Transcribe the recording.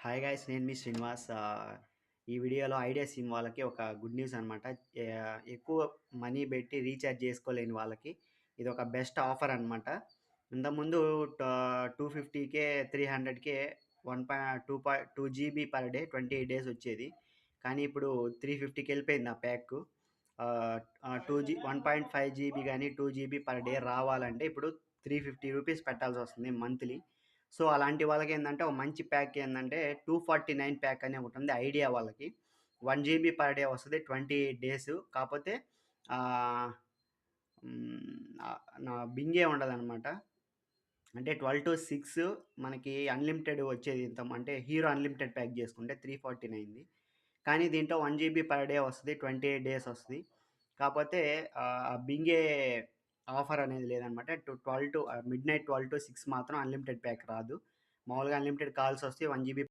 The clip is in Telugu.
హాయ్ గైస్, నేను మీ శ్రీనివాస్. ఈ వీడియోలో ఐడియా సిమ్ వాళ్ళకి ఒక గుడ్ న్యూస్ అనమాట. ఎక్కువ మనీ పెట్టి రీఛార్జ్ చేసుకోలేని వాళ్ళకి ఇది ఒక బెస్ట్ ఆఫర్ అనమాట. ఇంతకుముందు 250కే 300కే 1.2 జీబీ పర్ డే 28 డేస్ వచ్చేది. కానీ ఇప్పుడు 350కి వెళ్ళిపోయింది ఆ ప్యాక్. 1.5 జీబీ కానీ 2 జీబీ పర్ డే రావాలంటే ఇప్పుడు ₹350 పెట్టాల్సి వస్తుంది మంత్లీ. సో అలాంటి వాళ్ళకి ఏంటంటే ఒక మంచి ప్యాక్ ఏంటంటే 249 ప్యాక్ అనే ఒకటి ఉంది ఐడియా వాళ్ళకి. 1 జీబీ పర్ డే వస్తుంది 28 డేస్. కాకపోతే ఆ, నా బింగే ఉండదు అనమాట. అంటే 12 to 6 మనకి అన్లిమిటెడ్ వచ్చేది. ఇంత అంటే హీరో అన్లిమిటెడ్ ప్యాక్ చేసుకుంటే 349ది. కానీ దీంట్లో 1 జీబీ పర్ డే వస్తుంది, 28 డేస్ వస్తుంది. కాకపోతే బింగే ఆఫర్ అనేది లేదనమాట. 12 టు మిడ్ నైట్ 12 to 6 మాత్రం అన్లిమిటెడ్ ప్యాక్ రాదు. మామూలుగా అన్లిమిటెడ్ కాల్స్ వస్తే 1 జీబీ